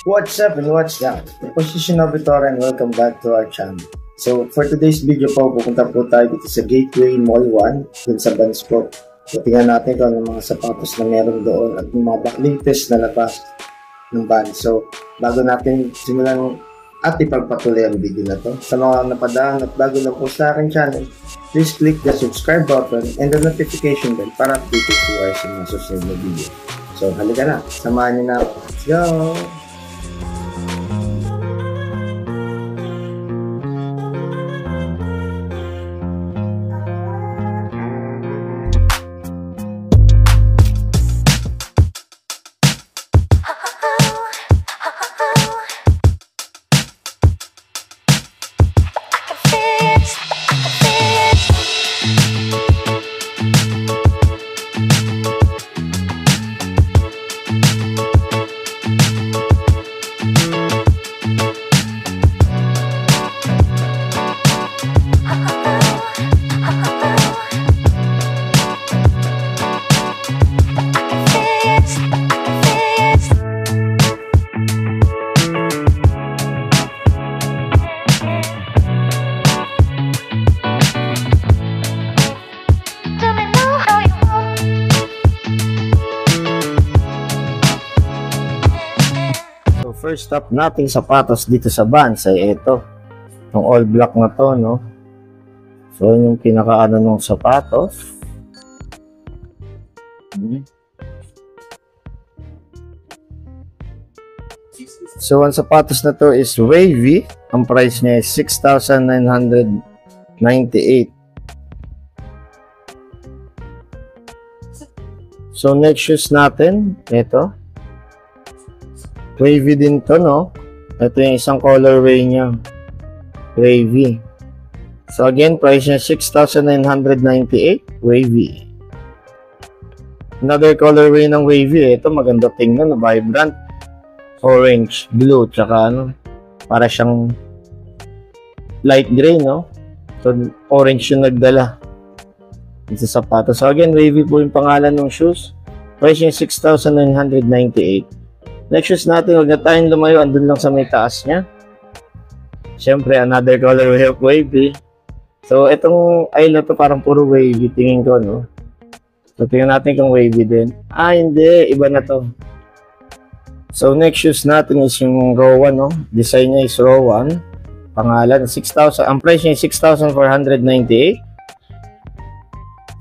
What's up and what's down? Position of Vitor and welcome back to our channel. So for today's video po, pupunta po tayo dito sa Gateway Mall 1 dun sa Vans po. So tingnan natin kung ano mga sapatos na meron doon at yung mga latest na labas ng Vans. So bago natin simulan at ipagpatuloy ang video na to, sa mga napadaan at bago na po sa aking channel, please click the subscribe button and the notification bell para updated po kayo sa mga susunod na video. So halika na, samahan niyo na ako. Let's go! First stop nating sapatos dito sa Vans ay ito. Yung all black na to, no? So, yun yung pinakaano ng sapatos. So, ang sapatos na to is wavy. Ang price niya is 6,998. So, next shoes natin, ito. Wavy din to, no? Ito yung isang colorway niya. Wavy. So again, price niya 6,998. Wavy. Another colorway ng wavy. Ito maganda tingnan, vibrant. Orange, blue, tsaka ano, para siyang light gray, no? So orange yung nagdala. Ito sa sapatos. So again, wavy po yung pangalan ng shoes. Price niya 6,998. Next shoes natin, huwag na tayong lumayo, andun lang sa may taas niya. Siyempre, another colorway of wavy. So, itong aisle na to parang puro wavy, tingin ko, no? So, tingnan natin kung wavy din. Ah, hindi, iba na to. So, next shoes natin is yung row 1, no? Design niya is row 1. Pangalan, 6,000. Ang price niya is 6,498.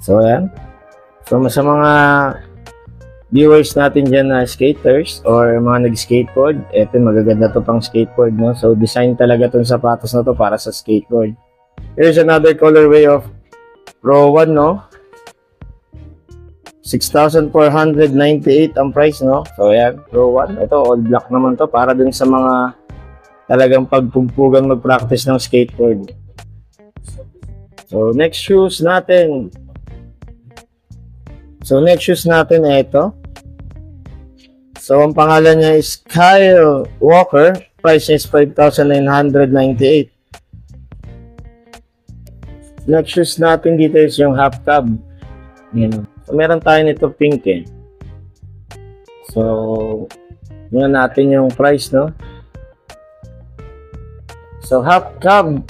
So, ayan. So, sa mga viewers natin dyan na skaters or mga nag-skateboard, eto magaganda to pang skateboard, no? So design talaga tong sapatos na to para sa skateboard. Here's another colorway of row 1, no? 6,498 ang price, no? So ayan, row 1. Ito all black naman to para dun sa mga talagang pagpumpugang mag-practice ng skateboard. So next shoes natin. So next shoes natin ay ito. So ang pangalan niya is Kyle Walker. Price is 5,998. Next shoes natin dito is yung half cab. So meron tayo nito pink eh. So yun natin yung price, no? So half cab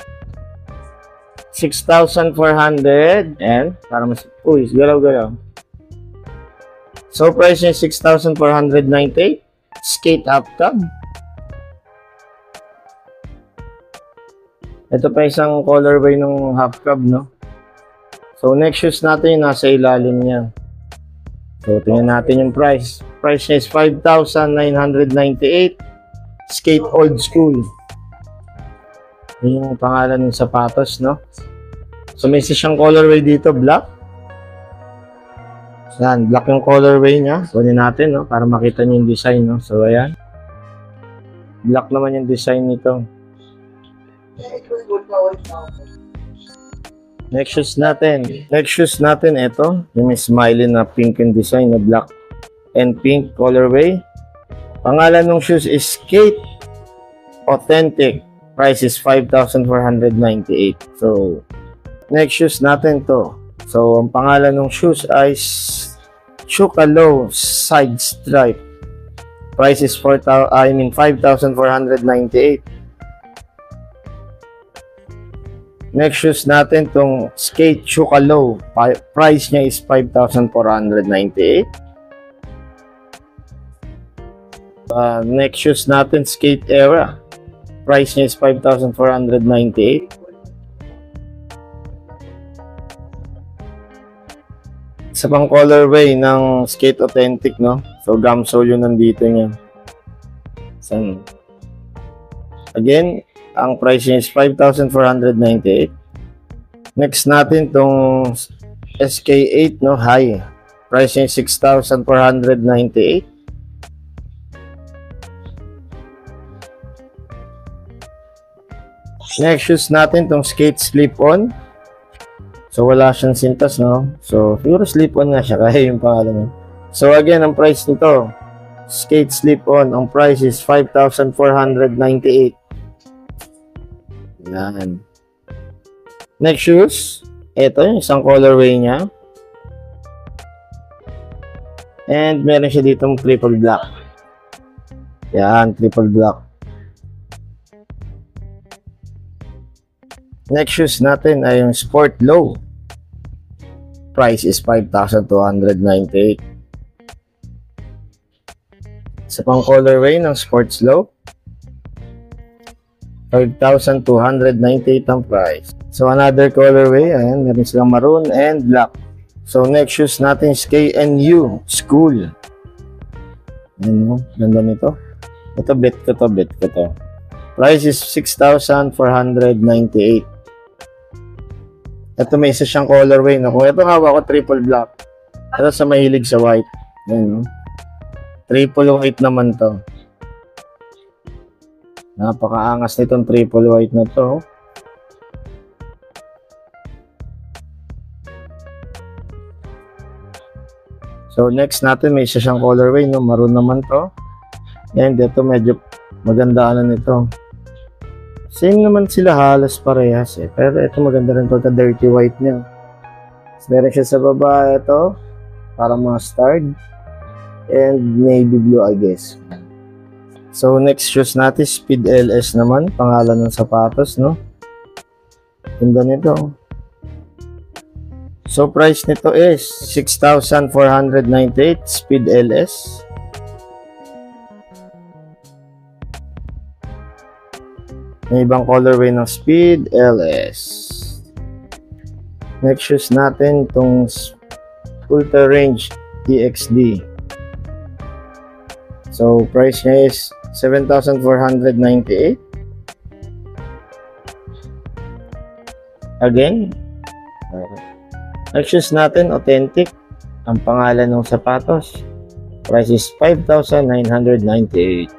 6,400 and para mas galaw-galaw. So, price niya 6,498. Skate half cab. Ito pa isang colorway ng half cab, no? So, next shoes natin yung nasa ilalim niya. So, tingnan natin yung price. Price niya is 5,998. Skate old school. Yun yung pangalan ng sapatos, no? So, may siyang colorway dito, black. Yan, black yung colorway niya. Kunin natin, no? Para makita niyo yung design, no? So, ayan. Black naman yung design nito. Next shoes natin. Next shoes natin, ito. Yung may smiley na pink yung design na black and pink colorway. Pangalan ng shoes is Skate Authentic. Price is 5,498. So, next shoes natin to. So, ang pangalan ng shoes ay Chukalo Side Stripe. Price is 5,498. Next shoes natin tong Skate Chuka Low. Price niya is 5,498. Next shoes natin Skate Era. Price niya is 5,498. Sa pang colorway ng Skate Authentic, no? So gum sole yung nandito niya. San? Again, ang price niya is 5,498. Next natin tong SK8, no, high. Price niya is 6,498. Next shoes natin tong Skate Slip-On. So wala siyang sintas, no. So siguro Slip-On nga siya kaya yung pangalan. So again, ang price nito, Skate Slip-On, ang price is 5,498. Yan. Next shoes. Ito yung isang colorway niya. And meron siya ditong triple black. Yan, triple black. Next shoes natin ay yung Sport Low. Price is 5,298. Sa pang colorway ng Sports Low, 5,298 ang price. So another colorway, ayan, meron silang maroon and black. So next shoes natin is KNU School. Ayan mo, ganda nito. Ito bet ko to. Price is 6,498. Ito may isa siyang colorway, no? Kung ito hawak ko triple black. Ito sa mahilig sa white. Ayan, no? Triple white naman to. Napakaangas nitong triple white na to. So next natin may isa siyang colorway, no? Maroon naman to. And ito medyo maganda nito. Same naman sila halos parehas eh. Pero ito maganda rin pagka dirty white niya. Meron siya sa baba ito. Parang mga starred. And navy blue, I guess. So next shoes natin, Speed LS naman. Pangalan ng sapatos, no? Ganda nito. So price nito is 6,498 Speed LS. May ibang colorway ng Speed LS. Next shoes natin itong Ultra Range EXD. So price niya is 7,498. Again, next shoes natin Authentic. Ang pangalan ng sapatos. Price is 5,998.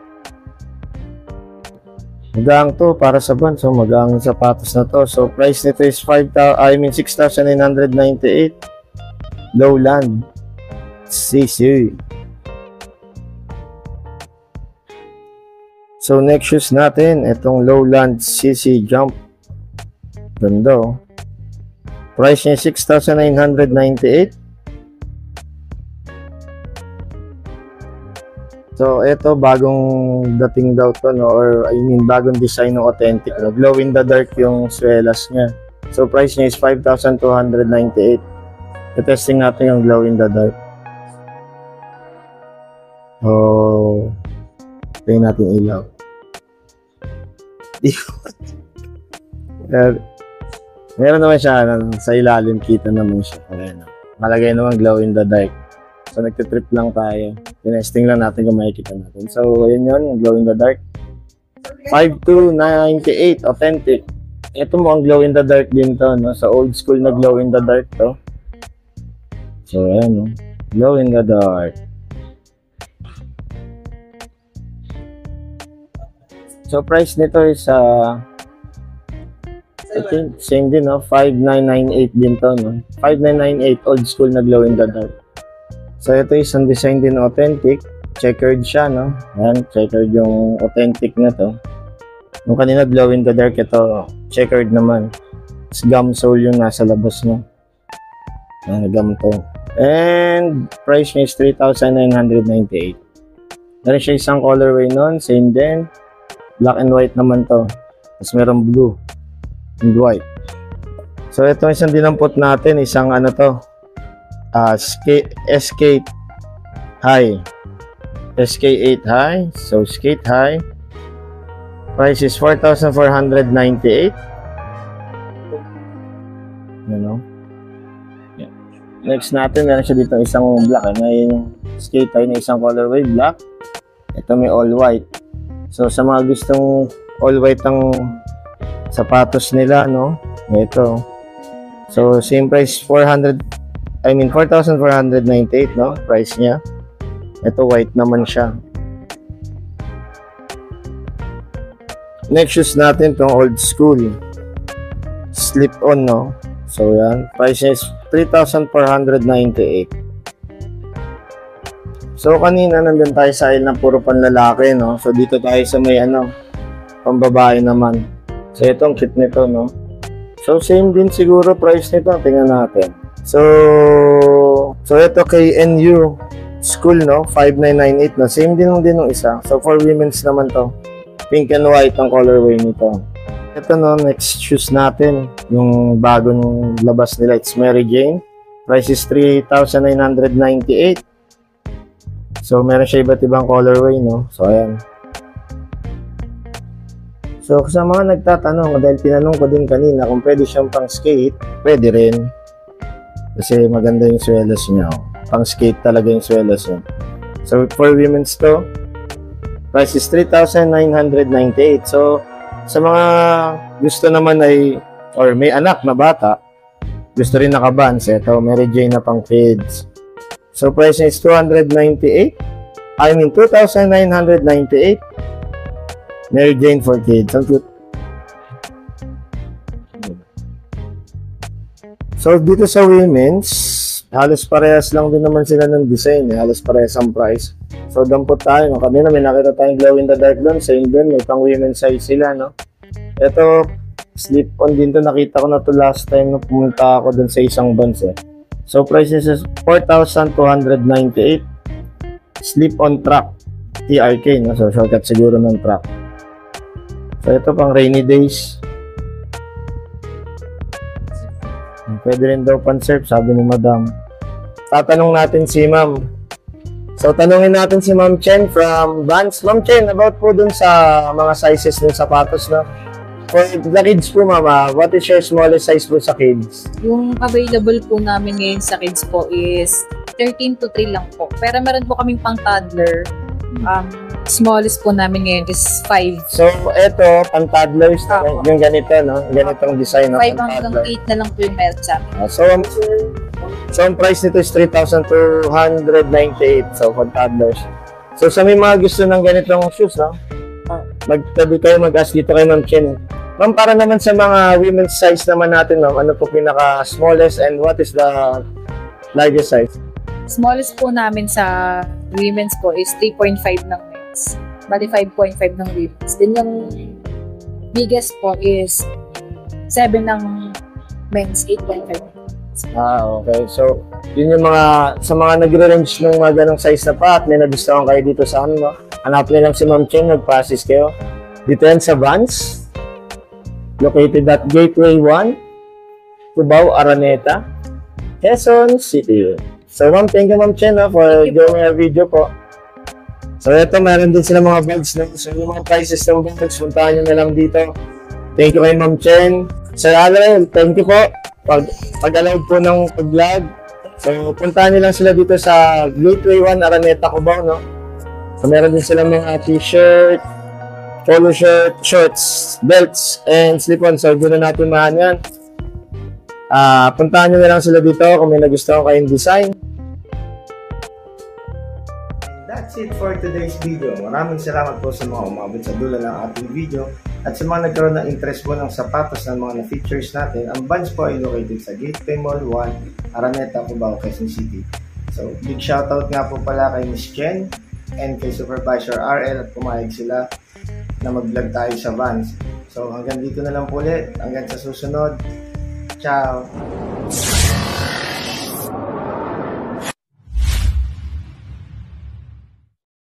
Magaang to para sa van. So magaang sapatos na to. So price nito is 6,998. Lowland CC. So next shoes natin, itong Lowland CC Jump. Ganda, oh. Price niya 6,998. So ito bagong dating daw to, no? Or I mean bagong design ng Authentic, no? Glow in the dark yung swelas niya. So price niya is 5,298. I-testing natin yung glow in the dark. Oh, tingnan natin ilaw. Meron naman siya sa ilalim, kita naman siya. Ayan, malagay naman glow in the dark. So nagtitrip lang tayo. Tinesting lang natin kung makikita natin. So ayun yun, glow in the dark. 5,298 Authentic. Ito mo ang glow in the dark din to, no? Sa old school na glow in the dark to. So ayan, no? Glow in the dark. So price nito is I think same din, no? 5,998 din to, no? 5,998 old school na glow in the dark. So ito is ang design din Authentic. Checkered siya, no? Ayan, checkered yung Authentic na to. Yung kanina glow in the dark, ito checkered naman. It's gum sole yung nasa labas niya. Ayan, gum to. And price niya is 3,998. Meron siya isang colorway nun, same din. Black and white naman to. Tapos meron blue and white. So ito isang dinampot natin, isang ano to, skate high. SK8 high. So skate high. Price is 4,498. You know? Yeah. Next natin, meron siya dito isang black. May skate high na isang colorway, black. Ito may all white. So sa mga gustong all white ang sapatos nila, no? Ito. So same price, 4,498, no? Price niya. Ito white naman siya. Next shoes natin tong old school slip on, no? So yan, price is 3,498. So kanina nandun tayo sa aisle na puro panlalaki, no? So dito tayo sa may ano, pambabae naman. So itong kit nito, no? So same din siguro price nito, tingnan natin. So ito kay NU school, no? 5,998 na. Same din ng isa. So for women's naman to. Pink and white ang colorway nito. Ito, no, next shoes natin. Yung bagong labas nila. It's Mary Jane. Price is 3,998. So meron siya iba't ibang colorway, no? So ayan. So sa mga nagtatanong, dahil tinanong ko din kanina kung pwede siyang pang skate, pwede rin. Kasi maganda yung swelas niya. Pang skate talaga yung swelas niya. So for women's to, price is 3,998. So sa mga gusto naman ay, or may anak na bata, gusto rin naka-Vans, ito Mary Jane na pang kids. So price is 298. I mean 2,998. Mary Jane for kids. Ang cute. So dito sa women's, halos parehas lang din naman sila ng design, halos parehas ang price. So dampot tayo, kanina may nakita tayong glow in the dark doon, same din, may pang women's size sila, no? Ito, slip on din to, nakita ko na to last time na pumunta ako doon sa isang Vans, eh. So price is 4,298. Slip on track, TRK, no? So shortcut siguro ng track. So ito pang rainy days. Pwede rin daw pan-surf, sabi ni Madam. Tatanong natin si Ma'am. So tanungin natin si Ma'am Chen from Vans. Ma'am Chen, about po dun sa mga sizes ng sapatos, no? For the kids po, Mama, what is your smallest size po sa kids? Yung available po namin ngayon sa kids po is 13 to 3 lang po. Pero meron po kaming pang toddler. Smallest po namin ngayon is 5. So, eto, pang-toddlers, yung ganito, no? Ganitong design, no? 5 hanggang 8 na lang po yung meron sa amin. So, ang price nito is 3,298. So, for toddlers. So, sa may mga gusto ng ganitong shoes, no? Magtabi kayo, mag-ask dito kay Ma'am Chen. Ma'am, para naman sa mga women's size naman natin, ma'am, ano po pinaka-smallest and what is the largest size? Smallest po namin sa women's po is 3.5 ng men's. Bali 5.5 ng women's. Then yung biggest po is 7 ng men's, 8.5. Okay. So, yun yung mga, sa mga nagre-range ng mga ganong size na pa at may nagustuhan kayo dito sa ano, hanapin lang si Ma'am Chen, nag-process kayo. Dito yan sa Vans, located at Gateway 1, Cubao, Araneta, Quezon City. So, Ma'am, thank you, Ma'am Chen, for doing a video po. So, ito, meron din sila mga bags. No? So, yung mga prices ng bags, puntahan nyo na lang dito. Thank you kay Ma'am Chen. Sir Allen, thank you po. Pag-allowed po ng pag-vlog. So, puntahan nyo lang sila dito sa Gateway 1, Araneta, Cubao, no? So, meron din sila mga t-shirt, polo shirt, shorts, belts, and slip-on. So, doon na natin mahan yan. Puntahan nyo na lang sila dito kung may nagustuhan kayong design. That's it for today's video. Maraming salamat po sa mga umabot sa dulo ng ating video. At sa mga nagkaroon ng interest po ng sapatos ng mga na-features natin, ang Vans po ay located sa Gateway Mall 1, Araneta, Cubao, Quezon City. So, big shoutout nga po pala kay Miss Chen and kay Supervisor RL at pumayag sila na mag-vlog tayo sa Vans. So, hanggang dito na lang po ulit. Hanggang sa susunod. Ciao!